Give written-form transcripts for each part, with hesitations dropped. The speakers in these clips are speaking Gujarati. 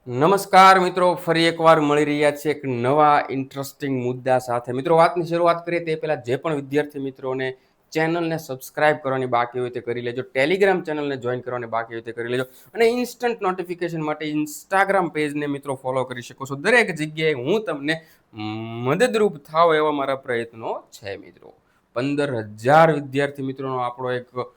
નમસ્કાર મિત્રો, ફરી એકવાર મળી રહ્યા છે એક નવા ઇન્ટરેસ્ટિંગ મુદ્દા સાથે. મિત્રો, વાતની શરૂઆત કરીએ તે પહેલા જે પણ વિદ્યાર્થી મિત્રોને ચેનલને સબસ્ક્રાઇબ કરવાની બાકી હોય તે કરી લેજો, ટેલિગ્રામ ચેનલને જોઈન કરવાની બાકી હોય તે કરી લેજો અને ઇન્સ્ટન્ટ નોટિફિકેશન માટે ઇન્સ્ટાગ્રામ પેજને મિત્રો ફોલો કરી શકો છો. દરેક જગ્યાએ હું તમને મદદરૂપ થાવ એવા મારા પ્રયત્નો છે. મિત્રો, 15,000 વિદ્યાર્થી મિત્રોનો આપણો એક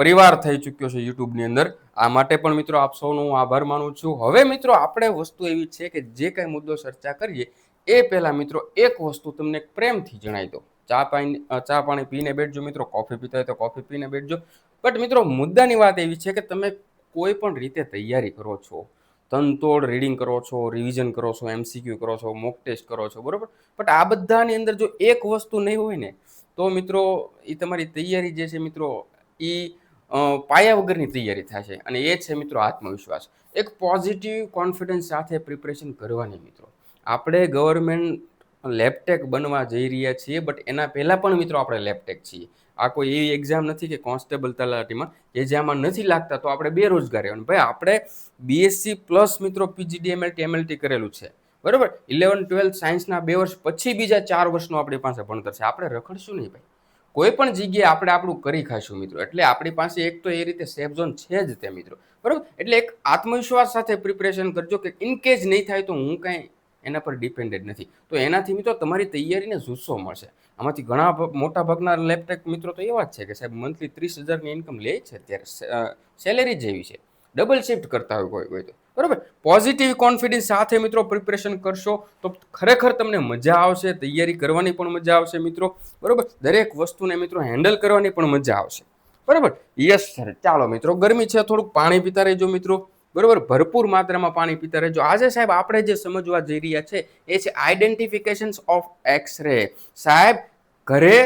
પરિવાર થઈ ચૂક્યો છે યુટ્યુબની અંદર. આ માટે પણ મિત્રો આપ સૌનો હું આભાર માનું છું. હવે મિત્રો આપણે વસ્તુ એવી છે કે જે કાંઈ મુદ્દો ચર્ચા કરીએ એ પહેલા મિત્રો એક વસ્તુ તમને પ્રેમથી જણાવી દો. ચા પાણી પીને બેઠજો મિત્રો, કોફી પીતા હોય તો કોફી પીને બેઠજો. બટ મિત્રો, મુદ્દાની વાત એવી છે કે તમે કોઈ પણ રીતે તૈયારી કરો છો, તનતોડ રીડિંગ કરો છો, રિવિઝન કરો છો, MCQ કરો છો, મોક ટેસ્ટ કરો છો, બરોબર. બટ આ બધાની અંદર જો એક વસ્તુ નહીં હોય ને તો મિત્રો એ તમારી તૈયારી જે છે મિત્રો એ પાયા વગરની તૈયારી થશે. અને એ છે મિત્રો આત્મવિશ્વાસ. એક પોઝિટિવ કોન્ફિડન્સ સાથે પ્રિપરેશન કરવાની. મિત્રો, આપણે ગવર્મેન્ટ લેબટેક બનવા જઈ રહ્યા છીએ, બટ એના પહેલાં પણ મિત્રો આપણે લેબટેક છીએ. આ કોઈ એવી એક્ઝામ નથી કે કોન્સ્ટેબલ તલાટીમાં કે જેમાં નથી લાગતા તો આપણે બેરોજગાર રહેવાનું. ભાઈ, આપણે BSc પ્લસ મિત્રો PGD MLT કરેલું છે, બરાબર. 11-12 સાયન્સના 2 વર્ષ પછી બીજા 4 વર્ષનું આપણી પાસે ભણતર છે. આપણે રખડશું નહીં ભાઈ, કોઈ પણ જગ્યાએ આપણે આપણું કરી ખાશું મિત્રો. એટલે આપણી પાસે એક તો એ રીતે સેફ ઝોન છે જ તે મિત્રો, બરાબર. એટલે એક આત્મવિશ્વાસ સાથે પ્રિપરેશન કરજો કે ઇનકેસ નહીં થાય તો હું કાંઈ એના પર ડિપેન્ડેડ નથી. તો એનાથી મિત્રો તમારી તૈયારીને જુસ્સો મળશે. આમાંથી ઘણા મોટા ભાગના લેપટેક મિત્રો તો એવા જ છે કે સાહેબ મંથલી 30,000ની ઇન્કમ લે છે, અત્યારે સેલેરી જેવી છે, ડબલ શિફ્ટ કરતા હોય કોઈ તો, બરાબર. પોઝિટિવ કોન્ફિડન્સ સાથે મિત્રો પ્રિપરેશન કરશો તો ખરેખર તમને મજા આવશે, તૈયારી કરવાની પણ મજા આવશે મિત્રો, બરાબર. દરેક વસ્તુને મિત્રો હેન્ડલ કરવાની પણ મજા આવશે, બરાબર. Yes sir. ચાલો મિત્રો, ગરમી છે, થોડુંક પાણી પીતા રહેજો મિત્રો, બરાબર. ભરપૂર માત્રામાં પાણી પીતા રહેજો. આજે સાહેબ આપણે જે સમજવા જઈ રહ્યા છે એ છે આઈડેન્ટિફિકેશન ઓફ એક્સ-રે. સાહેબ, ઘરે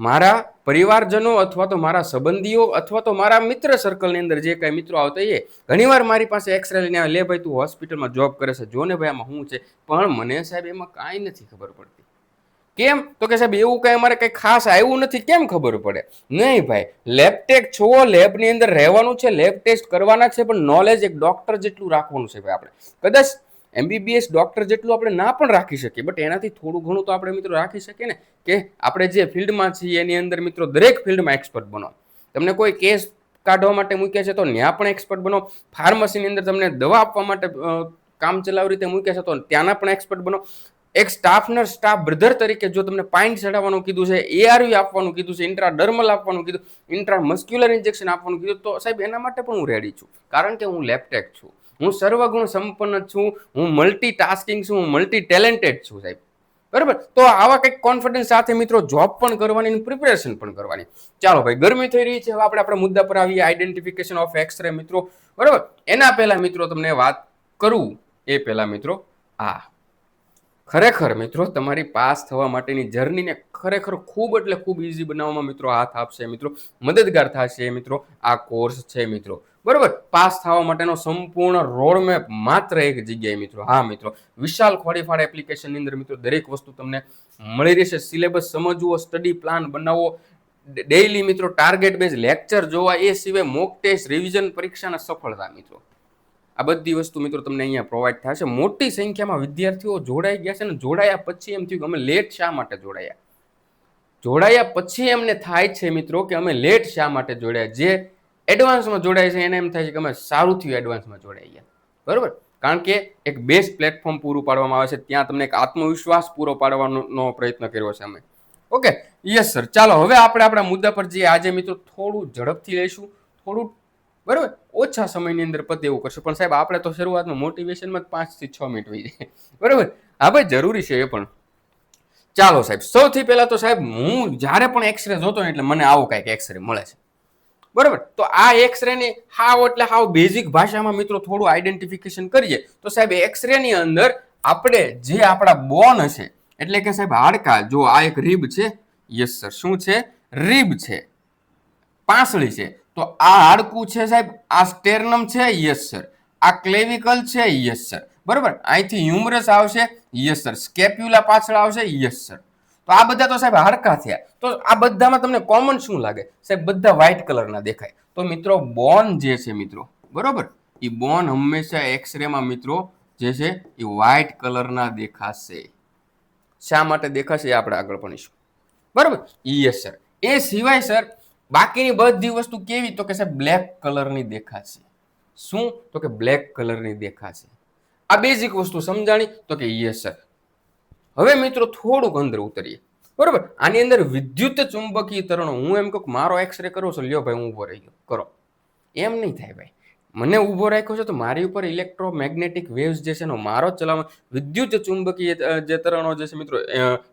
મારા પરિવારજનો અથવા તો મારા સંબંધીઓ અથવા તો મારા મિત્ર સર્કલની અંદર જે કાંઈ મિત્રો આવતા એ ઘણીવાર મારી પાસે એક્સરે લઈને આવે, લે ભાઈ તું હોસ્પિટલમાં જોબ કરે છે, જો ને ભાઈ આમાં શું છે. પણ મને સાહેબ એમાં કાંઈ નથી ખબર પડતી. કેમ? તો કે સાહેબ એવું કાંઈ અમારે કંઈ ખાસ આવ્યું નથી, કેમ ખબર પડે? નહીં ભાઈ, લેબટેક છો, લેબની અંદર રહેવાનું છે, લેબ ટેસ્ટ કરવાના છે, પણ નોલેજ એક ડોક્ટર જેટલું રાખવાનું છે ભાઈ. આપણે કદાચ MBBS ડોક્ટર જેટલું આપણે ના પણ રાખી શકીએ, બટ એનાથી થોડું ઘણું તો આપણે મિત્રો રાખી શકીએ ને, કે આપણે જે ફિલ્ડમાં છીએ એની અંદર મિત્રો દરેક ફિલ્ડમાં એક્સપર્ટ બનો. તમને કોઈ કેસ કાઢવા માટે મૂક્યા છે તો ત્યાં પણ એક્સપર્ટ બનો. ફાર્મસીની અંદર તમને દવા આપવા માટે કામ ચલાવ રીતે મૂક્યા છે તો ત્યાંના પણ એક્સપર્ટ બનો. એક સ્ટાફ બ્રધર તરીકે જો તમને પાઇન્ટ ચડાવવાનું કીધું છે, ARV આપવાનું કીધું છે, ઇન્ટ્રાડર્મલ આપવાનું કીધું, ઇન્ટ્રામસ્ક્યુલર ઇન્જેક્શન આપવાનું કીધું, તો સાહેબ એના માટે પણ હું રેડી છું. કારણ કે હું લેબટેક છું, હું સર્વગુણ સંપન્ન છું, હું મલ્ટીટાસ્કિંગ છું, હું મલ્ટી ટેલેન્ટેડ છું સાહેબ, બરાબર. તો આવા કંઈક કોન્ફિડન્સ સાથે મિત્રો જોબ પણ કરવાની, પ્રિપરેશન પણ કરવાની. ચાલો ભાઈ, ગરમી થઈ રહી છે, હવે આપણે આપણા મુદ્દા પર આવીએ, આઈડેન્ટિફિકેશન ઓફ એક્સ-રે મિત્રો, બરાબર. એના પહેલા મિત્રો તમને વાત કરું એ પહેલા મિત્રો ખરેખર મિત્રો તમારી પાસ થવા માટેની જર્નીને ખરેખર ખૂબ એટલે ખૂબ ઇઝી બનાવવામાં મિત્રો હાથ આપશે મિત્રો, મદદગાર થશે મિત્રો આ કોર્સ છે મિત્રો, બરાબર. પાસ થવા માટેનો સંપૂર્ણ રોડમેપ માત્ર એક જગ્યાએ મિત્રો. હા મિત્રો, વિશાલ ખોડીફાડ એપ્લિકેશનની અંદર મિત્રો દરેક વસ્તુ તમને મળી રહેશે. સિલેબસ સમજવો, સ્ટડી પ્લાન બનાવવો, ડેઇલી મિત્રો ટાર્ગેટ બેઝ લેક્ચર જોવા, એ સિવાય મોક ટેસ્ટ, રિવિઝન, પરીક્ષાના સફળતા મિત્રો. આ બધી વસ્તુ મિત્રો તમને અહીંયા પ્રોવાઈડ થશે. મોટી સંખ્યામાં વિદ્યાર્થીઓ જોડાઈ ગયા છે ને જોડાયા પછી એમ થયું કે અમે લેટ શા માટે જોડાયા પછી એમને થાય છે મિત્રો કે અમે લેટ શા માટે જોડાયા. જે એડવાન્સમાં જોડાય છે એને એમ થાય છે કે અમે સારું થયું એડવાન્સમાં જોડાઈ ગયા, બરાબર. કારણ કે એક બેસ્ટ પ્લેટફોર્મ પૂરું પાડવામાં આવે છે, ત્યાં તમને એક આત્મવિશ્વાસ પૂરો પાડવાનો પ્રયત્ન કર્યો છે અમે. Okay, yes sir. ચાલો હવે આપણે આપણા મુદ્દા પર જઈએ. આજે મિત્રો થોડું ઝડપથી લઈશું, થોડું, બરાબર, ઓછા સમયની અંદર પતે એવું કરશું. પણ સાહેબ આપણે તો શરૂઆતમાં મોટિવેશનમાં 5 થી 6 મિનિટ વહી જાય, બરાબર. હા ભાઈ, જરૂરી છે એ પણ. ચાલો સાહેબ, સૌથી પહેલા તો સાહેબ હું જ્યારે પણ એક્સરે જોતો ને એટલે મને આવો કાંઈક એક્સરે મળે છે, બરાબર. તો આ એક્સરે ની હાવ બેઝિક ભાષામાં મિત્રો થોડું આઈડેન્ટિફિકેશન કરીએ તો સાહેબ એક્સરે ની અંદર આપણે જે આપણા બોન હશે, એટલે કે સાહેબ હાડકા, જો આ એક રીબ છે, યસ સર, શું છે? રીબ છે, પાંસળી છે. તો આ હાડકું છે સાહેબ, આ સ્ટેર્નમ છે, યસ સર, આ ક્લેવિકલ છે, યસ સર, બરાબર. અહીંથી હ્યુમરસ આવશે, યસ સર, સ્કેપ્યુલા પાછળ આવશે, યસ સર. તો આ બધા તો સાહેબ હાડકા થયા. તો આ બધામાં તમને કોમન શું લાગે સાહેબ? બધા વ્હાઇટ કલરના દેખાય. તો મિત્રો બોન જે છે મિત્રો, બરોબર, એ બોન હંમેશા એક્સરેમાં મિત્રો જે છે એ વ્હાઇટ કલરના દેખાશે. શા માટે દેખાશે એ આપણે આગળ ભણીશું. બરાબર, યસ સર. એ સિવાય સર બાકીની બધી વસ્તુ કેવી, તો કે સાહેબ બ્લેક કલરની દેખાશે. શું, તો કે બ્લેક કલરની દેખાશે. આ બેઝિક વસ્તુ સમજાણી, તો કે યસ સર. હવે મિત્રો થોડુંક અંદર ઉતરીએ. બરોબર, આની અંદર વિદ્યુત ચુંબકીય તરણો, હું એમ કહું મારો એક્સરે કરો છો, લ્યો ભાઈ હું ઉભો રહી ગયો, કરો. એમ નહીં થાય ભાઈ. મને ઊભો રાખ્યો છે તો મારી ઉપર ઇલેક્ટ્રોમેગ્નેટિક વેવ્સ જે છે એનો મારો ચલાવવામાં, વિદ્યુત ચુંબકીય જે તરણો જે છે મિત્રો,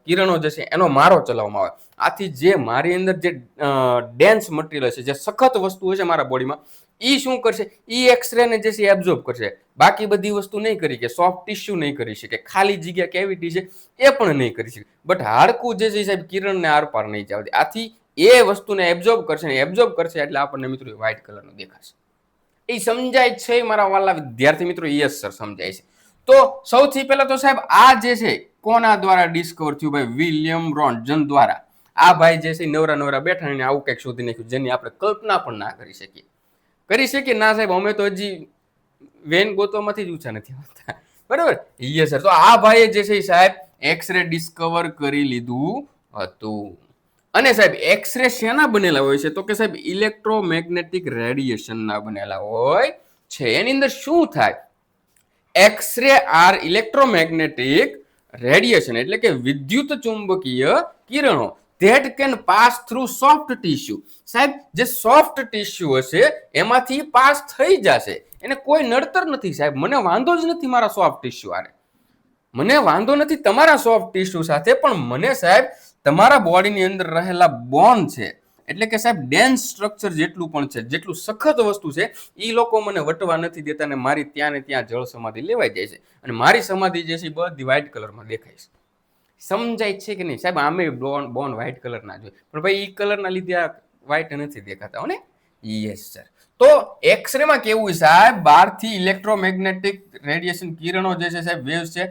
કિરણો જે છે એનો મારો ચલાવવામાં આવે. આથી જે મારી અંદર જે ડેન્સ મટીરિયલ છે, જે સખત વસ્તુ છે મારા બોડીમાં, એ શું કરશે, એ એક્સરે ને જે છે એબ્ઝોર્બ કરશે. બાકી બધી વસ્તુ નહીં કરી કે, સોફ્ટ ટિશ્યુ નહીં કરી શકે, ખાલી જગ્યા કેવિટી છે એ પણ નહીં કરી શકે. બટ હાડકું જે છે સાહેબ કિરણને આરપાર નહીં જવા દે. આથી એ વસ્તુને એબ્ઝોર્બ કરશે ને એબ્ઝોર્બ કરશે એટલે આપણને મિત્રો વ્હાઇટ કલરનું દેખાશે. એ સમજાય છે મારા વાલા વિદ્યાર્થી મિત્રો? યસ સર, સમજાય છે. તો સૌથી પહેલા તો સાહેબ આ જે છે કોના દ્વારા ડિસ્કવર થયું? ભાઈ વિલિયમ રોન્ટજન દ્વારા. આ ભાઈ જે છે નવરા નવરા બેઠા ને આવું કંઈક શોધી નાખ્યું, જેની આપણે કલ્પના પણ ના કરી શકીએ. કરી શકીએ ના સાહેબ? અમે તો હજી વેન ગોતવામાંથી જ ઊંચા નથી આવતા. બરાબર, યસ સર. તો આ ભાઈએ જે છે સાહેબ એક્સરે ડિસ્કવર કરી લીધું હતું. અને સાહેબ એક્સરે શેના બનેલા હોય છે? તો કે સાહેબ ઇલેક્ટ્રોમેગ્નેટિક રેડિયેશનના બનેલા હોય છે. એની અંદર શું થાય? એક્સરે આર ઇલેક્ટ્રોમેગ્નેટિક રેડિયેશન, એટલે કે વિદ્યુત ચુંબકીય કિરણો that can pass through soft tissue. સાહેબ જે સોફ્ટ ટિશ્યુ હશે એમાંથી પાસ થઈ જશે. એને કોઈ નડતર નથી સાહેબ, મને વાંધો જ નથી મારા સોફ્ટ ટિશ્યુ આરે, મને વાંધો નથી તમારા સોફ્ટ ટિશ્યુ સાથે, પણ મને સાહેબ તમારા બોડીની અંદર રહેલા બોન છે, એટલે કે સાહેબ ડેન્સ સ્ટ્રક્ચર જેટલું પણ છે, જેટલું સખત વસ્તુ છે, એ લોકો મને વટવા નથી દેતા ને મારી ત્યાં ને ત્યાં જળ સમાધિ લેવાઈ જાય છે. અને મારી સમાધિ જે છે એ બધી વ્હાઇટ કલરમાં દેખાય છે. સમજાય છે કે નહીં સાહેબ? આમે બોન વ્હાઇટ કલરના જોઈએ, પણ ભાઈ એ કલરના લીધે આ વ્હાઇટ નથી દેખાતા હો ને? Yes sir. તો એક્સરે માં કેવું સાહેબ, બહારથી ઇલેક્ટ્રોમેગ્નેટિક રેડિયેશન કિરણો જે છે સાહેબ વેવ્સ છે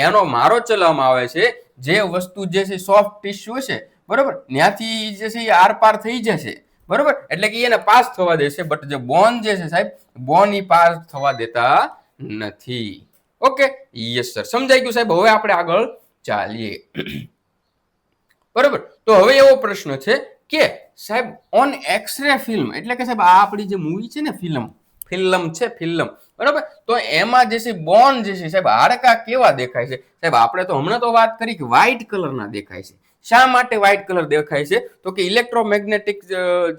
એનો મારો ચલાવવામાં આવે છે. જે વસ્તુ જે છે સોફ્ટ ટિશ્યુ છે બરોબર, ત્યાંથી જે છે એ આરપાર થઈ જશે બરોબર, એટલે કે એને પાસ થવા દેશે. બટ જે બોન જે છે સાહેબ, બોન ઈ પાસ થવા દેતા નથી. ઓકે, યસ સર, સમજાઈ ગયું સાહેબ? હવે આપણે આગળ ચાલીએ. બરોબર, તો હવે એવો પ્રશ્ન છે કે સાહેબ ઓન એક્સરે ફિલ્મ, એટલે કે સાહેબ આ આપણી જે મૂવી છે ને, ફિલ્મ છે ફિલ્મ, બરાબર, તો એમાં જે છે બોન જે છે સાહેબ હાડકા કેવા દેખાય છે? સાહેબ આપણે તો હમણાં તો વાત કરી કે વ્હાઇટ કલરના દેખાય છે. શા માટે વ્હાઇટ કલર દેખાય છે? તો કે ઇલેક્ટ્રોમેગ્નેટિક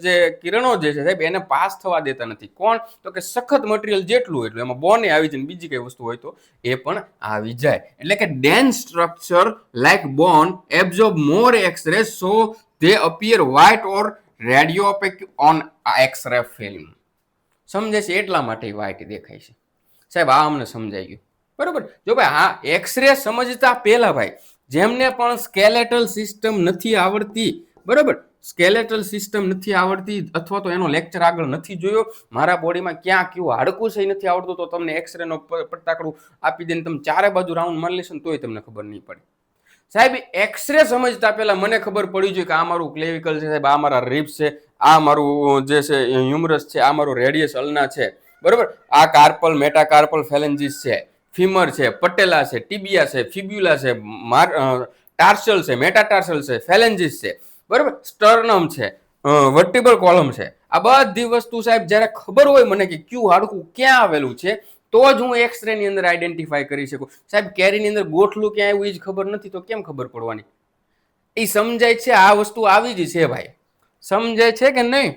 જે કિરણો જે છે સાહેબ એને પાસ થવા દેતા નથી. કોણ? તો કે સખત મટીરિયલ જેટલું એટલું, એમાં બોને આવી જાય, બીજી કઈ વસ્તુ હોય તો એ પણ આવી જાય. એટલે કે dense structure like bone absorb more x-ray, so they appear white or radio opaque on X-ray film. સમજે છે? એટલા માટે વ્હાઇટ દેખાય છે સાહેબ. આ અમને સમજાઈ ગયું બરોબર. જો ભાઈ હા એક્સરે સમજતા પહેલા ભાઈ જેમને પણ સ્કેલેટલ સિસ્ટમ નથી આવડતી બરોબર, સ્કેલેટલ સિસ્ટમ નથી આવડતી અથવા તો એનો લેક્ચર આગળ નથી જોયો, મારા બોડીમાં ક્યાં કયું હાડકું છે નથી આવડતું, તો તમને એક્સરે નો પટ્ટાકડું આપી દઈને તમે ચારે બાજુ રાઉન્ડ મારી લેશો ને તોય તમને ખબર નહીં પડે સાહેબ. એક્સરે સમજતા પહેલા મને ખબર પડી જોઈએ કે આ મારું ક્લેવિકલ છે સાહેબ, આ મારા રિબ્સ છે, આ મારું જે છે હ્યુમરસ છે, આ મારું રેડિયસ અલ્ના છે બરોબર, આ કાર્પલ મેટાકાર્પલ ફેલેન્જીસ છે, ફીમર છે, પટેલા છે, ટીબિયા છે, ફિબ્યુલા છે, ટાર્સલ છે, મેટાટાર્સલ છે, ફેલેન્જીસ છે બરોબર, સ્ટર્નમ છે, વર્ટિબલ કોલમ છે. આ બધી વસ્તુ સાહેબ જ્યારે ખબર હોય મને કે કયું હાડકું ક્યાં આવેલું છે તો જ હું એક્સરે ની અંદર આઈડેન્ટિફાઈ કરી શકું. સાહેબ કેરીની અંદર ગોઠલું ક્યાં આવ્યું એ જ ખબર નથી તો કેમ ખબર પડવાની? એ સમજાય છે? આ વસ્તુ આવી જ છે ભાઈ, સમજાય છે કે નહીં?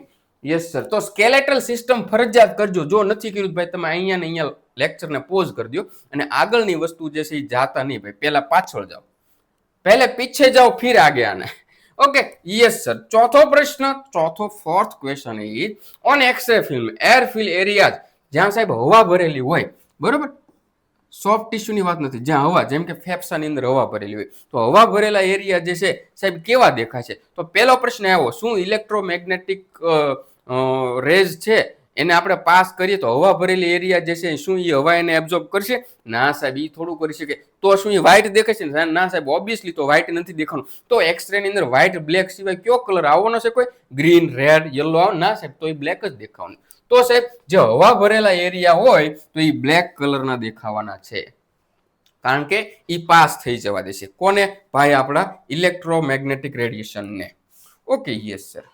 Yes sir. તો સ્કેલેટલ સિસ્ટમ ફરજિયાત કરજો. જો નથી કર્યું ભાઈ તમે અહીંયા ને અહીંયા લેક્ચરને પોઝ કરી દો અને આગળની વસ્તુ જે છે એ જાતા નહીં ભાઈ, પહેલા પાછળ જાઓ, પહેલે પીછે જાઓ ફિર આગે આને. Okay, yes sir. ચોથો પ્રશ્ન, fourth question is on x-ray film air fill areas, જ્યાં સાહેબ હવા ભરેલી હોય બરોબર, સોફ્ટ ટિશ્યુની વાત નથી, જ્યાં હવા, જેમ કે ફેફસાની અંદર હવા ભરેલી હોય, તો હવા ભરેલા એરિયા જે છે સાહેબ કેવા દેખાય છે? તો પહેલો પ્રશ્ન આવ્યો, શું ઇલેક્ટ્રોમેગ્નેટિક રેઝ છે એને આપણે પાસ કરીએ તો હવા ભરેલી એરિયા જે છે શું એ હવા એને એબ્ઝોર્બ કરશે? ના સાહેબ, એ થોડું કરી શકે. તો શું એ વ્હાઇટ દેખાય છે? ના સાહેબ, ઓબ્વિયસલી તો વ્હાઇટ નથી દેખાવાનું. તો એક્સરે ની અંદર વ્હાઇટ બ્લેક સિવાય કયો કલર આવવાનો છે? કોઈ ગ્રીન, રેડ, યલો આવે? ના સાહેબ, તો એ બ્લેક જ દેખાવાનું. તો સાહેબ જે હવા ભરેલા એરિયા હોય તો એ બ્લેક કલરના દેખાવાના છે. કારણ કે એ પાસ થઈ જવા દેશે કોને ભાઈ આપણા ઇલેક્ટ્રોમેગ્નેટિક રેડિયેશનને. Okay yes sir.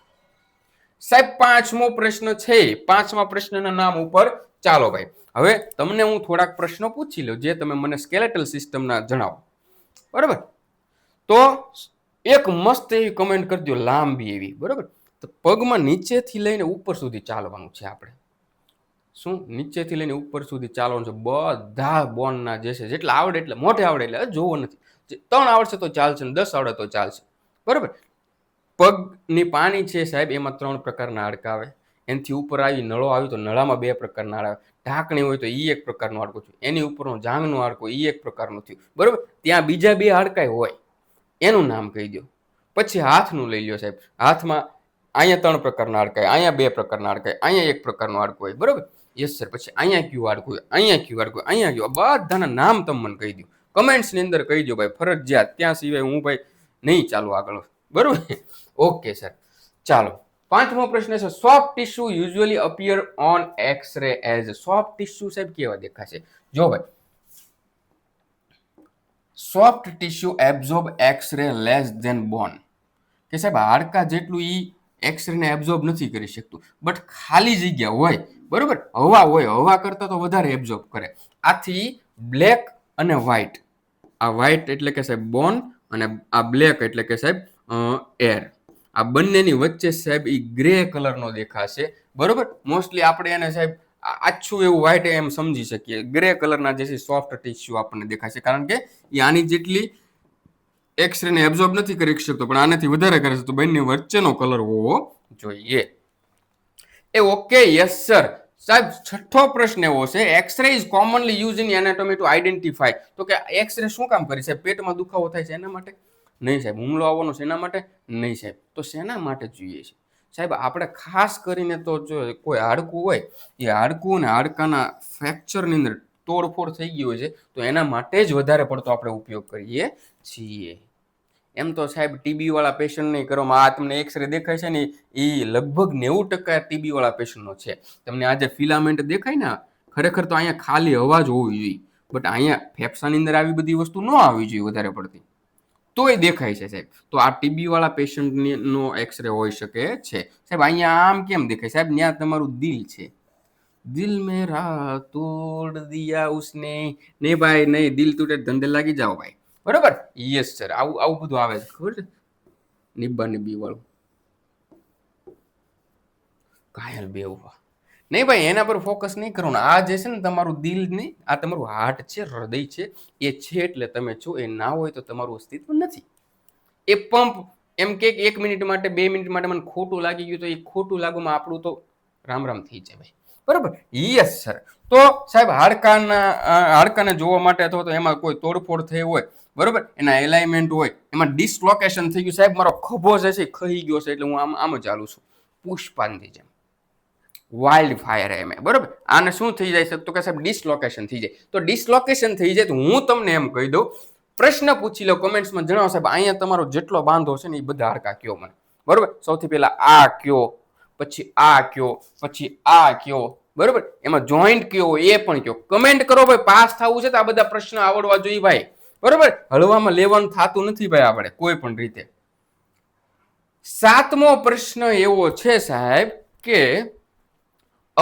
સાહેબ પાંચમો પ્રશ્ન છે. પાંચમા પ્રશ્નના નામ ઉપર ચાલો ભાઈ હવે તમને હું થોડાક પ્રશ્નો પૂછી લઉં જે તમે મને સ્કેલેટલ સિસ્ટમના જણાવો. બરાબર તો એક મસ્ત એવી કમેન્ટ કરી દો લાંબી એવી. બરાબર તો પગમાં નીચેથી લઈને ઉપર સુધી ચાલવાનું છે આપણે. શું નીચેથી લઈને ઉપર સુધી ચાલવાનું છે બધા બોનના જે છે જેટલા આવડે એટલે મોઢે આવડે એટલે જોવો નથી. 3 આવડશે તો ચાલશે ને 10 આવડે તો ચાલશે. બરાબર પગની પાણી છે સાહેબ એમાં 3 પ્રકારના હાડકા આવે. એનાથી ઉપર આવી નળો આવી તો નળામાં 2 પ્રકારના હાડકા આવે. ઢાંકણી હોય તો એ એક પ્રકારનું હાડકું થયું. એની ઉપરનો જાંઘનું હાડકું એ એક પ્રકારનું થયું. બરાબર ત્યાં બીજા 2 હાડકા હોય એનું નામ કહી દો. પછી હાથનું લઈ લ્યો સાહેબ. હાથમાં અહીંયા 3 પ્રકારના હાડકા અહીંયા 2 પ્રકારના હાડકા અહીંયા 1 પ્રકારનું હાડકું હોય. બરાબર યસ સર. પછી અહીંયા ક્યુ હાડકું હોય અહીંયા ક્યુ હાડકું અહીંયા ક્યુ બધાના નામ તમે મને કહી દો. કમેન્ટ્સની અંદર કહી દો ભાઈ ફરજિયાત. ત્યાં સિવાય હું ભાઈ નહીં ચાલુ આગળ. બરોબર ઓકે સર ચાલો. પાંચમો પ્રશ્ન છે soft tissue usually appear on X-ray as. Soft tissue સાહેબ કેવા દેખાશે જો ભાઈ. Soft tissue absorb X-ray less than bone. કે સાહેબ હાડકા જેટલું ઈ એક્સ-રે ને એબ્ઝોર્બ નથી કરી શકતું બટ ખાલી જગ્યા હોય બરોબર હવા હોય હવા કરતા તો વધારે એબ્ઝોર્બ કરે. આથી બ્લેક અને વ્હાઇટ. આ વ્હાઇટ એટલે કે સાહેબ બોન અને આ બ્લેક એટલે કે સાહેબ એર. આ બંનેની વચ્ચે સાહેબ એ ગ્રે કલરનો દેખાશે. બરોબર મોસ્ટલી આપણે એને સાહેબ આછું એવું વ્હાઇટ એમ સમજી શકીએ. ગ્રે કલરના જે છે સોફ્ટ ટિશ્યુ આપણને દેખાશે કારણ કે એ આની જેટલી એક્સ-રે ને એબ્ઝોર્બ નથી કરી શકતો પણ આનાથી વધારે કરે છે તો બંને વચ્ચેનો કલર હોવો જોઈએ. એ ઓકે યસ સર. સાહેબ છઠ્ઠો પ્રશ્ન એવો છે X-ray is commonly use in anatomy two identify. તો કે એક્સ-રે શું કામ કરી સાહેબ? પેટમાં દુખાવો થાય છે એના માટે? નહીં સાહેબ. હુમલો આવવાનો છે એના માટે? નહીં સાહેબ. તો શેના માટે જોઈએ છે સાહેબ? આપણે ખાસ કરીને તો જો કોઈ હાડકું હોય એ હાડકું અને હાડકાના ફ્રેક્ચરની અંદર તોડફોડ થઈ ગઈ હોય છે તો એના માટે જ વધારે પડતો આપણે ઉપયોગ કરીએ છીએ. એમ તો સાહેબ ટીબી વાળા પેશન્ટ નહીં કરવામાં. આ તમને એક્સ-રે દેખાય છે ને એ લગભગ 90% ટીબી વાળા પેશન્ટનો છે. તમને આજે ફિલામેન્ટ દેખાય ને ખરેખર તો અહીંયા ખાલી હવા જ હોવી જોઈએ બટ અહીંયા ફેફસાની અંદર આવી બધી વસ્તુ ન આવી જોઈએ વધારે પડતી તોય દેખાય છે સાહેબ. તો આ ટીબી વાળા પેશન્ટનો એક્સ-રે હોઈ શકે છે સાહેબ. અહીંયા આમ કેમ દેખાય સાહેબ? ત્યાં તમારું દિલ છે. દિલ મેરા તોડ દિયા ઉસને. નહીં ભાઈ નહીં. દિલ તૂટે ધંધે લાગી જાઓ ભાઈ. બરોબર યસ સર. આવું બધું આવે છે ખબર છે નિબ્બા નિબ્બી વાળું ઘાયલ બેવવા. નહીં ભાઈ એના પર ફોકસ નહીં કરવાનું. આ જે છે ને તમારું દિલ નહીં આ તમારું હાર્ટ છે હૃદય છે એ છે એટલે તમે છો. એ ના હોય તો તમારું અસ્તિત્વ નથી. એ પંપ એમ કે 1 મિનિટ માટે 2 મિનિટ માટે મને ખોટું લાગી ગયું તો એ ખોટું લાગવામાં આપણું તો રામ રામ થઈ જાય ભાઈ. બરોબર યસ સર. તો સાહેબ હાડકાને જોવા માટે અથવા તો એમાં કોઈ તોડફોડ થઈ હોય બરોબર એના એલાઇનમેન્ટ હોય એમાં ડિસલોકેશન થઈ ગયું સાહેબ મારો ખભો જે છે ખહી ગયો છે એટલે હું આમ જ ચાલું છું પુષ્પાનથી જેમ વાઇલ્ડ ફાયર એમ. બરોબર આને શું થઈ જાય છે તો કે સાહેબ ડિસલોકેશન થઈ જાય. તો ડિસલોકેશન થઈ જાય તો હું તમને એમ કહી દઉં પ્રશ્ન પૂછી લો કમેન્ટ્સમાં જણાવો સાહેબ અહીંયા તમારો જેટલો બાંધો છે ને એ બધા હાડકા કયો મને. બરોબર સૌથી પહેલા આ કયો પછી આ કયો પછી આ કયો. બરોબર એમાં જોઈન્ટ કયો એ પણ કયો. કમેન્ટ કરો ભાઈ. પાસ થવું છે તો આ બધા પ્રશ્ન આવડવા જોઈએ ભાઈ. બરોબર હળવામાં લેવાનું થતું નથી ભાઈ આપણે કોઈ પણ રીતે. સાતમો પ્રશ્ન એવો છે સાહેબ કે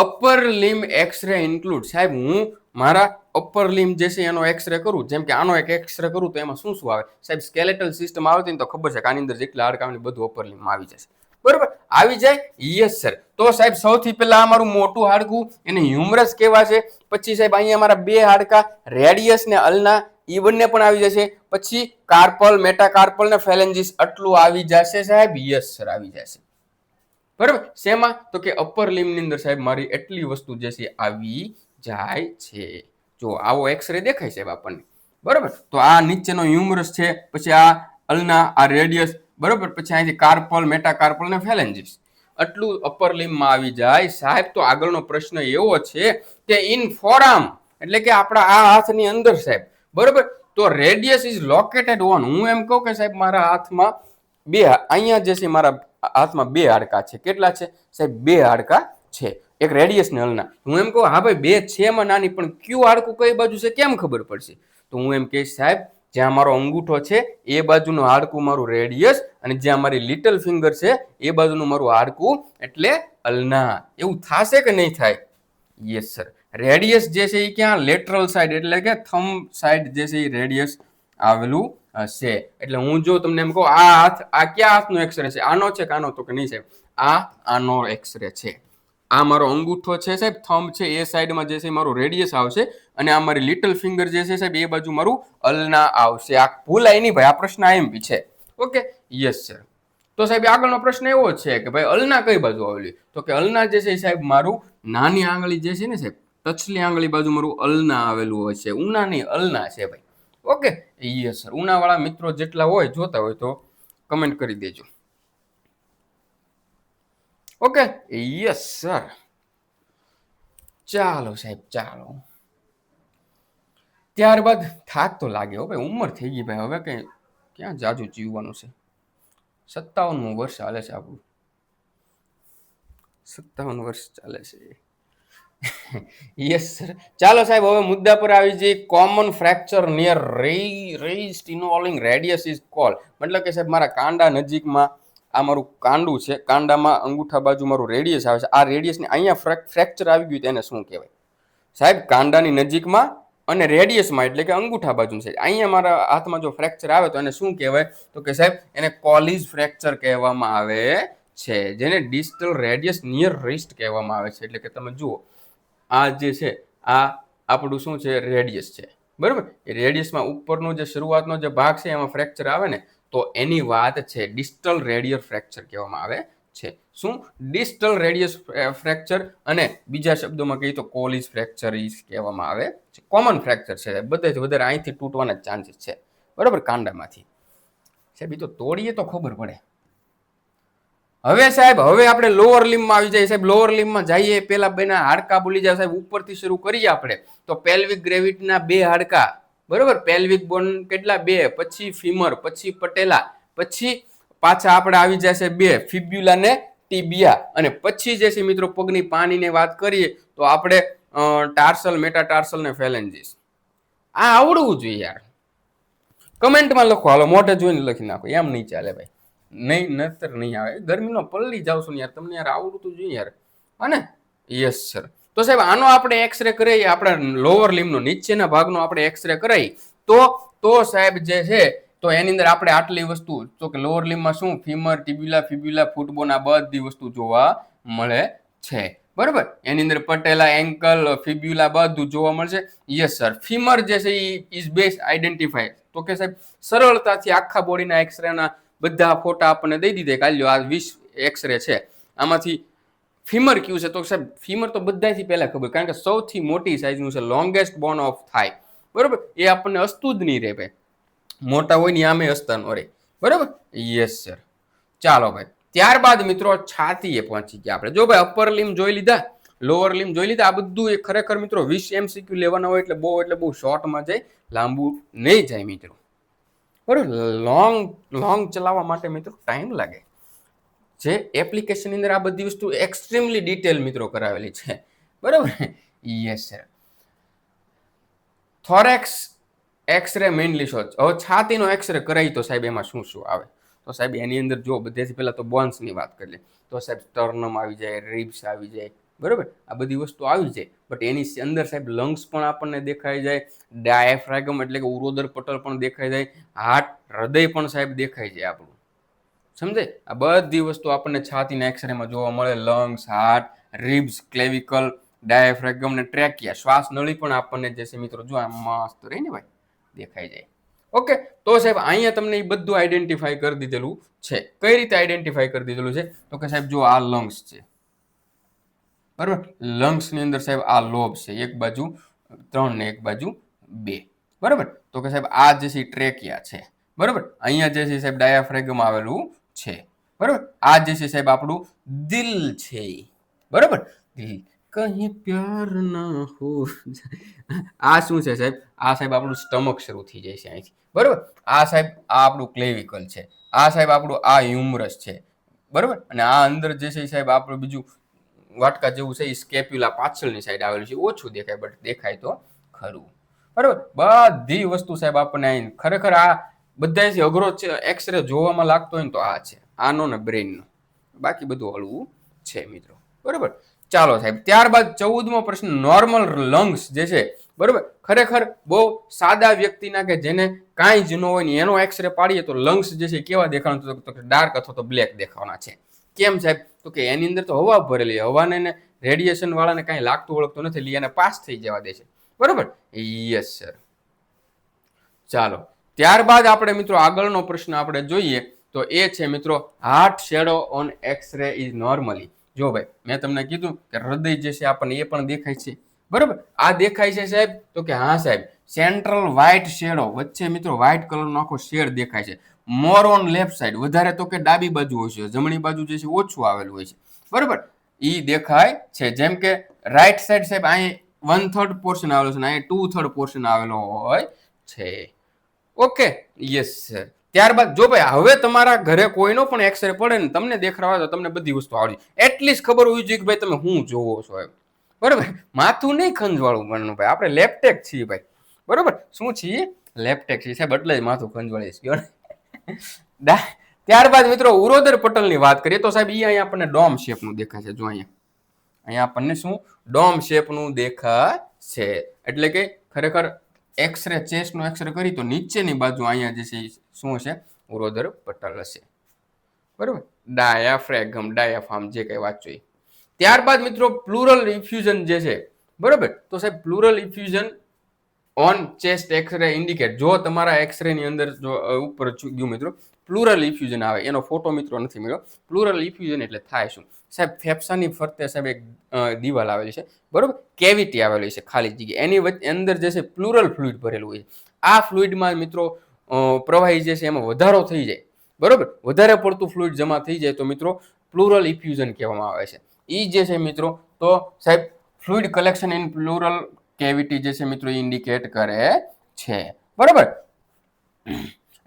અપર લિમ્બ એક્સ-રે ઇન્ક્લુડ. સાહેબ હું મારા અપર લિમ્બ જે છે એનો એક્સ-રે કરું જેમ કે આનો એક એક્સ-રે કરું તો એમાં શું શું આવે સાહેબ? સ્કેલેટલ સિસ્ટમ આવતી ને તો ખબર છે કે આની અંદર જેટલા હાડકા આવે બધું અપર લિમ્બમાં આવી જશે. બરોબર આવી જાય યસ સર. તો સાહેબ સૌથી પહેલા અમારું મોટું હાડકું એને હ્યુમરસ કહેવાય છે. પછી સાહેબ અહીંયા અમારા 2 હાડકા રેડિયસ ને અલ્ના એ બંને પણ આવી જશે. પછી કાર્પલ મેટાકાર્પલ ને ફેલેન્જીસ આટલું આવી જશે સાહેબ. યસ સર આવી જશે. બરાબર શેમાં તો કે અપર લિમ્બની અંદર સાહેબ મારી એટલી વસ્તુ જે છે આવી જાય છે. જો આવો એક્સ-રે દેખાય સાહેબ આપણને. બરાબર તો આ નીચેનો હ્યુમરસ છે પછી આ અલ્ના આ રેડિયસ બરાબર પછી અહીંથી કાર્પલ મેટાકાર્પલ ને ફેલેન્જીસ આટલું અપર લિમ્બમાં આવી જાય સાહેબ. તો આગળનો પ્રશ્ન એવો છે કે ઇન ફોરઆર્મ એટલે કે આપણા આ હાથની અંદર સાહેબ બરાબર તો રેડિયસ ઇઝ લોકેટેડ ઓન. હું એમ કહું કે સાહેબ મારા હાથમાં 2 અહીંયા જે છે મારા હાથમાં 2 હાડકા છે. કેટલા છે સાહેબ? 2 હાડકા છે. એક રેડિયસ ને અલ્ના. હું એમ કહું હા ભાઈ 2 છે એમાં નાની પણ ક્યુ હાડકું કઈ બાજુ છે કેમ ખબર પડશે? તો હું એમ કહીશ સાહેબ જ્યાં મારો અંગૂઠો છે એ બાજુનું હાડકું મારું રેડિયસ અને જ્યાં મારી લિટલ ફિંગર છે એ બાજુનું મારું હાડકું એટલે અલ્ના. એવું થશે કે નહીં થાય? Yes sir. રેડિયસ જે છે એ ક્યાં લેટરલ સાઈડ એટલે કે થંબ સાઈડ જે છે એ રેડિયસ આવેલું હશે. એટલે હું જો તમને એમ કહું આ હાથ આ ક્યાં હાથનો એક્સરે છે? આનો છે કે આનો? તો કે નહીં સાહેબ, આનો એક્સરે છે. આ મારો અંગૂઠો છે સાહેબ, થંબ છે એ સાઈડમાં જે છે મારું રેડિયસ આવશે અને આ મારી લિટલ ફિંગર જે છે સાહેબ એ બાજુ મારું અલ્ના આવશે. આ ભૂલાય નહીં ભાઈ, આ પ્રશ્ન આઈએમપી છે. Okay, yes sir. તો સાહેબ આગળનો પ્રશ્ન એવો છે કે ભાઈ અલ્ના કઈ બાજુ આવેલી? તો કે અલ્ના જે છે સાહેબ મારું નાની આંગળી જે છે ને સાહેબ, ટચલી આંગળી બાજુ મારું અલ્ના આવેલું હોય છે. ઉના નહીં, અલ્ના છે ભાઈ. Okay, yes sir. ઉનાવાળા મિત્રો જેટલા હોય જોતા હોય તો કમેન્ટ કરી દેજો. Okay, yes sir. ચાલો સાહેબ, ચાલો. ત્યારબાદ થાક તો લાગે હો ભાઈ, ઉંમર થઈ ગઈ ભાઈ, હવે કઈ ક્યાં જાજુ જીવવાનું છે. 57મું વર્ષ ચાલે છે આપણું, 57 વર્ષ ચાલે છે. Yes sir. ચાલો સાહેબ હવે મુદ્દા પર આવી જઈએ. Common fracture near raised ઇન્વોલ્વિંગ radius is call. મતલબ કે સાહેબ મારા કાંડા નજીકમાં આ મારું કાંડું છે, કાંડામાં અંગૂઠા બાજુ મારું રેડિયસ આવે છે. આ રેડિયસને અહીંયા ફ્રેક્ચર આવી ગયું તેને શું કહેવાય? સાહેબ કાંડાની નજીકમાં અને રેડિયસમાં એટલે કે અંગૂઠા બાજુ છે. અહીંયા મારા હાથમાં જો ફ્રેક્ચર આવે તો એને શું કહેવાય? તો કે સાહેબ એને કોલિઝ ફ્રેક્ચર કહેવામાં આવે છે, જેને ડિસ્ટલ રેડિયસ નિયર રિસ્ટ કહેવામાં આવે છે. એટલે કે તમે જુઓ આ જે છે આ આપણું શું છે? રેડિયસ છે, બરાબર. એ રેડિયસમાં ઉપરનો જે શરૂઆતનો જે ભાગ છે એમાં ફ્રેક્ચર આવે ને તો એની વાત છે ડિસ્ટલ રેડિયર ફ્રેક્ચર કહેવામાં આવે છે. શું? ડિસ્ટલ રેડિયસ ફ્રેક્ચર, અને બીજા શબ્દોમાં કહીએ તો કોલિઝ ફ્રેક્ચર કહેવામાં આવે છે. કોમન ફ્રેક્ચર છે, બધાથી વધારે અહીંથી તૂટવાના ચાન્સીસ છે, બરાબર, કાંડામાંથી. સાહેબ એ તો તોડીએ તો ખબર પડે. હવે સાહેબ હવે આપણે લોઅર લિમ્બમાં આવી જાય. સાહેબ લોઅર લિમ્બમાં જઈએ પેલા બેના હાડકા બોલી જાય સાહેબ. ઉપરથી શરૂ કરીએ આપણે તો પેલ્વિક ગ્રેવિટીના 2 હાડકા, બરોબર. પેલ્વિક બોન કેટલા? 2. પછી ફીમર, પછી પટેલા, પછી પાછા આપણે આવી જશે 2 ફિબ્યુલા ને ટીબિયા, અને પછી જે છે મિત્રો પગની પાનીની વાત કરીએ તો આપણે ટાર્સલ, મેટાટાર્સલ ને ફેલેન્જીસ. આ આવડવું જોઈએ યાર. કમેન્ટમાં લખો, હાલો મોઢે જોઈને લખી નાખો, એમ નહીં ચાલે ભાઈ. નહીં નતર નહીં આવે. ગરમીનો પલ્લી જાવ છો ને યાર, તમને યાર આવડતું જોઈએ યાર. હા ને? Yes sir. તો સાહેબ આનો આપણે એક્સરે કરાવીએ, આપણા લોઅર લિમ્બનો નીચેના ભાગનો આપણે એક્સરે કરાવી તો સાહેબ જે છે તો એની અંદર આપણે આટલી વસ્તુ, તો કે લોઅર લિમ્બમાં શું ફીમર, ટિબ્યુલા, ફિબ્યુલા, ફૂટબોન આ બધી વસ્તુ જોવા મળે છે, બરાબર. એની અંદર પટેલા, એન્કલ, ફિબ્યુલા બધું જોવા મળશે. Yes sir. ફીમર જે છે એ ઇઝ બેસ્ટ આઈડેન્ટિફાય. તો કે સાહેબ સરળતાથી આખા બોડીના એક્સરેના બધા ફોટા આપણને દઈ દીધે. કાલ્યો આ 20 એક્સરે છે, આમાંથી ફીમર કયું છે? તો સાહેબ ફીમર તો બધાથી પહેલા ખબર, કારણ કે સૌથી મોટી સાઈઝનું છે, લોંગેસ્ટ બોન ઓફ થાઈ, બરોબર. એ આપણને હસતું જ નહીં રહે ભાઈ, મોટા હોય ને આમે હસતા ન રહે, બરોબર. Yes sir. ચાલો ભાઈ ત્યારબાદ મિત્રો છાતીએ પહોંચી ગયા આપણે. જો ભાઈ અપર લિમ્બ જોઈ લીધા, લોઅર લિમ્બ જોઈ લીધા, આ બધું એ ખરેખર મિત્રો 20 MCQ લેવાના હોય એટલે બહુ શોર્ટમાં જાય, લાંબુ નહીં જાય મિત્રો, બરોબર. લોંગ ચલાવવા માટે મિત્રો ટાઈમ લાગે. જે એપ્લિકેશન અંદર આ બધી વસ્તુ એક્સ્ટ્રીમલી ડિટેલ મિત્રો કરાવેલી છે, બરોબર. Yes sir. Thorax X-ray mainly શોધ. હવે છાતીનો એક્સરે કરાવી તો સાહેબ એમાં શું શું આવે? તો સાહેબ એની અંદર જો બધેથી પહેલા તો બોન્સની વાત કરી લે તો સાહેબ સ્ટર્નમ આવી જાય, રિબ્સ આવી જાય, બરોબર. આ બધી વસ્તુ આવી જાય. બટ એની અંદર સાહેબ લંગ્સ પણ આપણને દેખાઈ જાય, ડાયાફ્રેગમ એટલે કે ઉરોદર પટલ પણ દેખાઈ જાય, હાર્ટ, હૃદય પણ સાહેબ દેખાઈ જાય આપણું, સમજે. આ બધી વસ્તુ આપણને છાતીના એક્સરેમાં જોવા મળે. લંગ્સ, હાર્ટ, રિબ્સ, ક્લેવિકલ, ડાયાફ્રેગમ ને ટ્રેકિયા, શ્વાસ નળી પણ આપણને જે છે મિત્રો જો આ મસ્ત રહી ને ભાઈ દેખાઈ જાય. ઓકે, તો સાહેબ અહીંયા તમને એ બધું આઈડેન્ટિફાઈ કરી દીધેલું છે. કઈ રીતે આઈડેન્ટિફાઈ કરી દીધેલું છે? તો કે સાહેબ જો આ લંગ્સ છે, બરાબર. લંગ્સ ની અંદર સાહેબ આ લોબ છે, એક બાજુ 3 ને એક બાજુ 2, બરાબર. તો કે સાહેબ આ જે છે ટ્રેકિયા છે, બરાબર. અહીંયા જે છે સાહેબ ડાયાફ્રેગમ આવેલું છે, બરાબર. આ જે છે સાહેબ આપણું દિલ છે, બરાબર. દિલ કहीं પ્યાર ના હો. આ શું છે સાહેબ? આ સાહેબ આપણું સ્ટમક શરૂ થઈ જાય છે અહીંથી, બરાબર. આ સાહેબ આ આપણું ક્લેવિકલ છે, આ સાહેબ આપણું આ હ્યુમરસ છે, બરાબર. અને આ અંદર જે છે સાહેબ આપણું બીજું વાટકા જેવું છે એ સ્કેપ્યુલા પાછળની સાઈડ આવેલું છે. ઓછું દેખાય બટ દેખાય તો ખરું, બરાબર, બધી વસ્તુ સાહેબ આપણને અહીં ખરેખર આ બધાથી અઘરો છે એક્સરે જોવામાં લાગતો હોય ને તો આ છે, આનો ને બ્રેઇનનો, બાકી બધું હળવું છે મિત્રો. બરાબર, ચાલો સાહેબ, ત્યારબાદ 14મો પ્રશ્ન, નોર્મલ લંગ્સ જે છે, બરાબર, ખરેખર બહુ સાદા વ્યક્તિના કે જેને કાંઈ જ ન હોય ને એનો એક્સરે પાડીએ તો લંગ્સ જે છે કેવા દેખાવાનું, તો ડાર્ક અથવા તો બ્લેક દેખાવાના છે. કેમ સાહેબ? તો કે એની અંદર તો હવા ભરેલી, હવાને રેડિયેશન વાળાને કાંઈ લાગતું વળગતું નથી એટલે એને પાસ થઈ જવા દે છે. બરોબર, યસ સર. ચાલો, ત્યારબાદ આપણે મિત્રો આગળનો પ્રશ્ન આપણે જોઈએ તો એ છે મિત્રો, heart shadow on x-ray is normally. જો ભાઈ, મેં તમને કીધું કે હૃદય જે છે આપણને એ પણ દેખાય છે. બરોબર, આ દેખાય છે સાહેબ? તો કે હા સાહેબ, સેન્ટ્રલ વ્હાઇટ શેડો, વચ્ચે મિત્રો વ્હાઇટ કલરનો આખો શેડ દેખાય છે. મોર ઓન લેફ્ટ સાઈડ, વધારે તો કે ડાબી બાજુ હોય છે, જમણી બાજુ જે છે ઓછું આવેલું હોય છે. બરોબર, ઈ દેખાય છે. જેમ કે રાઈટ સાઈડ સાહેબ અહીં 1/3 પોર્શન આવેલો છે, અહીં 2/3 પોર્શન આવેલો હોય છે. Okay, yes sir. ત્યારબાદ જો ભાઈ હવે તમારા ઘરે કોઈનો પણ એક્સરે પડે ને તમને દેખાડવા હોય તો તમને બધી વસ્તુ આવડી, એટલીસ્ટ ખબર હોવી જોઈએ કે ભાઈ તમે શું જોવો છો એમ. બરોબર, માથું નહીં ખંજવાળું બનવાનું ભાઈ, આપણે લેપટેક છીએ ભાઈ. બરોબર, શું છીએ? લેપટેક છીએ સાહેબ, એટલે જ માથું ખંજવાળીશ ગયો ને. ત્યારબાદ મિત્રો ઉરોદર પટલની વાત કરીએ તો સાહેબ અહીંયા આપણને ડોમ શેપનું દેખાય છે. જો અહીંયા આપણને શું ડોમ શેપનું દેખાય છે, એટલે કે ખરેખર એક્સરે ચેસ્ટનો એક્સરે કરી તો નીચેની બાજુ અહીંયા જે છે શું હશે? ઉરોદર પટલ હશે. બરોબર, ડાયાફ્રામ જે કઈ વાંચો. ત્યારબાદ મિત્રો પ્લુરલ ઇફ્યુઝન જે છે, બરોબર, તો સાહેબ pleural effusion on chest X-ray indicate, જો તમારા એક્સરે ની અંદર જો ઉપર ગયું મિત્રો પ્લુરલ ઇફ્યુઝન આવે, એનો ફોટો મિત્રો નથી મળ્યો. પ્લુરલ ઇફ્યુઝન એટલે થાય શું સાહેબ? ફેફસાની ફરતે સાહેબ એક દિવાલ આવેલી છે, બરોબર, કેવિટી આવેલી છે ખાલી જગ્યા, એની અંદર જે છે પ્લુરલ ફ્લુઇડ ભરેલું હોય છે. આ ફ્લુઇડમાં મિત્રો પ્રવાહી જે છે એમાં વધારો થઈ જાય, બરોબર, વધારે પડતું ફ્લુઇડ જમા થઈ જાય તો મિત્રો પ્લુરલ ઇફ્યુઝન કહેવામાં આવે છે. એ જે છે મિત્રો, તો સાહેબ fluid collection in plural cavity જે છે મિત્રો ઇન્ડિકેટ કરે છે. બરોબર,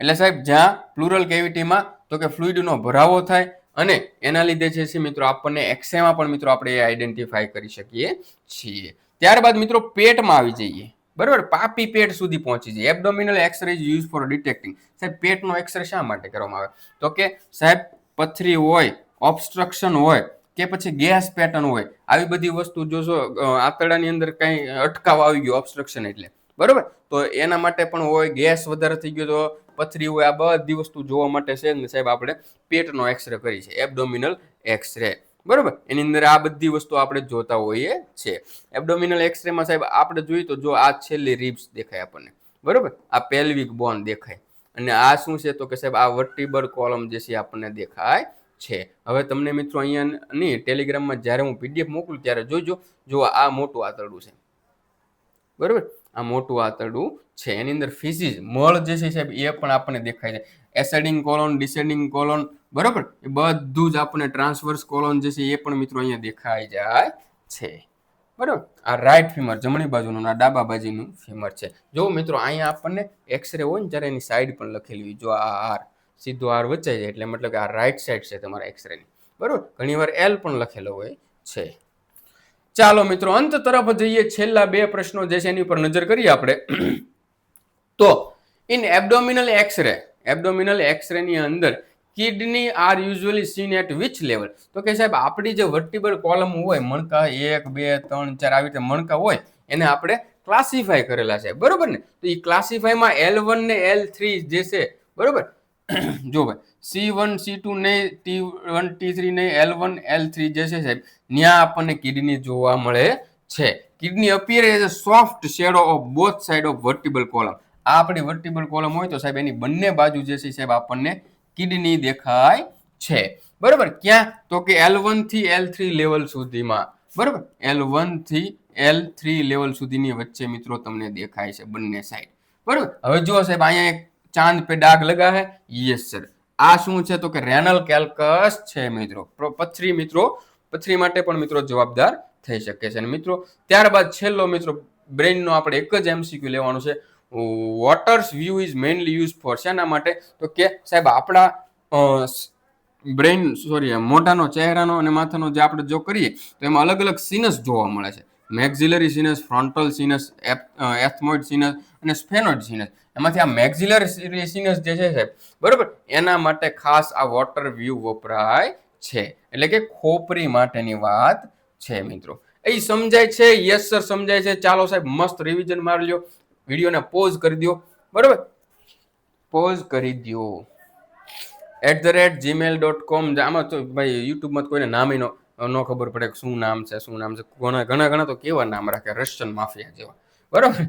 એટલે સાહેબ જ્યાં પ્લુરલ કેવિટીમાં તો કે ફ્લુઇડનો ભરાવો થાય અને એના લીધે જે છે મિત્રો આપણને એક્સરેમાં પણ મિત્રો આપણે આઈડેન્ટિફાઈ કરી શકીએ છીએ. ત્યારબાદ મિત્રો પેટમાં આવી જઈએ. બરોબર, પાપી પેટ સુધી પહોંચી જાય. Abdominal X-ray is use for detecting. સાહેબ પેટનો એક્સરે શા માટે કરવામાં આવે? તો કે સાહેબ પથરી હોય, ઓબ્સ્ટ્રક્શન હોય કે પછી ગેસ પેટર્ન હોય, આવી બધી વસ્તુ જોશો, આંતરડાની અંદર કઈ અટકાવ આવી ગયો, ઓબ્સ્ટ્રક્શન એટલે, બરોબર, તો એના માટે પણ હોય. ગેસ વધારે થઈ ગયો તો પથરી હોય, આ બધી વસ્તુ જોવા માટે છે ને સાહેબ આપણે પેટનો એક્સરે કરી છે, એબડોમિનલ એક્સરે. બરોબર, એની અંદર આ બધી વસ્તુ આપણે જોતા હોઈએ છે. એબડોમિનલ એક્સરેમાં સાહેબ આપણે જોઈએ તો જો આ છેલ્લી રિબ્સ દેખાય આપણને, બરોબર, આ પેલ્વિક બોન દેખાય અને આ શું છે તો કે સાહેબ આ વર્ટિબ્રલ કોલમ જે છે આપણને દેખાય છે. હવે તમને મિત્રો અહીંયા નહીં, ટેલિગ્રામમાં જ્યારે હું પીડીએફ મોકલું ત્યારે જોઈજો. જો આ મોટું આંતરડું છે, બરોબર, આ મોટું આંતરડું છે, એની અંદર ફીસીસ મળ જે છે સાહેબ એ પણ આપણને દેખાય છે. એસેન્ડિંગ કોલોન, ડિસેન્ડિંગ કોલોન, બરોબર, એ બધું જ આપણને ટ્રાન્સવર્સ કોલોન જે છે એ પણ મિત્રો અહીંયા દેખાઈ જાય છે. બરોબર, આ રાઈટ ફીમર જમણી બાજુનું, આ ડાબા બાજુનું ફીમર છે. જો મિત્રો અહીંયા આપણને એક્સરે હોય ને ત્યારે એની સાઈડ પણ લખેલી હોય. જો આ આર સીધો આર વચ્ચે જાય એટલે મતલબ કે આ રાઈટ સાઈડ છે તમારા એક્સરેની. બરોબર, ઘણીવાર એલ પણ લખેલો હોય છે. ચાલો મિત્રો અંત તરફ જઈએ. છેલ્લા બે પ્રશ્નો જે છે એની ઉપર નજર કરીએ આપણે. તો ઇન એબડોમિનલ એક્સરે ની અંદર kidney are usually seen at which level? તો કે સાહેબ આપણી જે વર્ટિબ્રલ કોલમ હોય, મણકા 1 2 3 4 આવી રીતે મણકા હોય, એને આપણે ક્લાસિફાય કરેલા છે, બરોબર ને? તો એ ક્લાસિફાઈમાં L1 ને L3 જે છે, બરોબર, જો ભાઈ C1 C2 નહીં, T1 T3 નહીં, L1 L3 જે છે સાહેબ ત્યાં આપણને કિડની જોવા મળે છે. Kidney appear as a soft shadow of both side of vertebral column. આ આપણી વર્ટિબ્રલ કોલમ હોય તો સાહેબ એની બંને બાજુ જે છે સાહેબ આપણને કિડની દેખાય છે. બરોબર, ક્યાં? તો કે L1 થી L3 લેવલ સુધીમાં, બરોબર, L1 થી L3 લેવલ સુધીની વચ્ચે મિત્રો તમને દેખાય છે બંને સાઈડ. બરોબર, હવે જો સાહેબ અહીંયા એક ચાંદ પે ડાઘ લગા હે. યસ સર, આ શું છે તો કે રેનલ કેલ્કસ છે મિત્રો. પથરી મિત્રો, પથરી માટે પણ મિત્રો જવાબદાર થઈ શકે છે. અને મિત્રો ત્યારબાદ છેલ્લો મિત્રો બ્રેઇનનો આપણે એક જ MCQ લેવાનો છે. Waters view is mainly use for શેના માટે? તો કે સાહેબ આપણા બ્રેઇન મોઢાનો, ચહેરાનો અને માથાનો જે આપણે જો કરીએ તો એમાં અલગ અલગ સિનસ જોવા મળે છે. મેક્ઝિલરી સિનસ, ફ્રોન્ટલ સિનસ, એથમોઇડ સિનસ અને સ્ફેનોઇડ સિનસ. એમાંથી આ મેક્ઝિલરી સિનસ જે છે સાહેબ, બરોબર, એના માટે ખાસ આ વોટર વ્યૂ વપરાય છે, એટલે કે ખોપરી માટેની વાત છે મિત્રો. એ સમજાય છે? યસ સર સમજાય છે. ચાલો સાહેબ મસ્ત રિવિઝન મારી લ્યો, વિડીયોને પોઝ કરી દો, બરોબર, પોઝ કરી દો. @gmail.com. આમાં તો ભાઈ યુટ્યુબમાં કોઈને નામ ન ખબર પડે શું નામ છે શું નામ છે. ઘણા તો કેવા નામ રાખે, રશિયન માફિયા જેવા, બરોબર.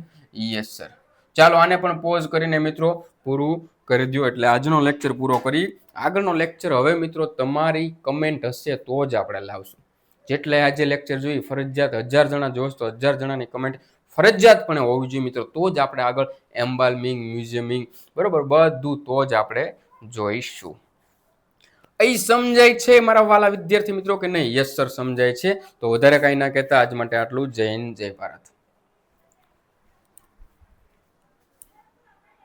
Yes sir. ચાલો આને પણ પોઝ કરીને મિત્રો પૂરું કરી દો. એટલે આજનો લેક્ચર પૂરો કરી. આગળનો લેક્ચર હવે મિત્રો તમારી કમેન્ટ હશે તો જ આપણે લાવશું. જેટલે આજે લેક્ચર જોઈ ફરજિયાત 1000 જણા જોશ તો 1000 જણાની કમેન્ટ ફરજિયાતપણે હોવી જોઈએ મિત્રો, તો જ આપણે આગળ એમ્બાલ્મિંગ, મ્યુઝિયમિંગ, બરોબર, બધું તો જ આપણે જોઈશું. અહીં સમજાય છે મારા વાલા વિદ્યાર્થી મિત્રો કે નહીં? યસ સર સમજાય છે. તો વધારે કાંઈ ના કહેતા આજ માટે આટલું. જય હિન્દ, જય ભારત.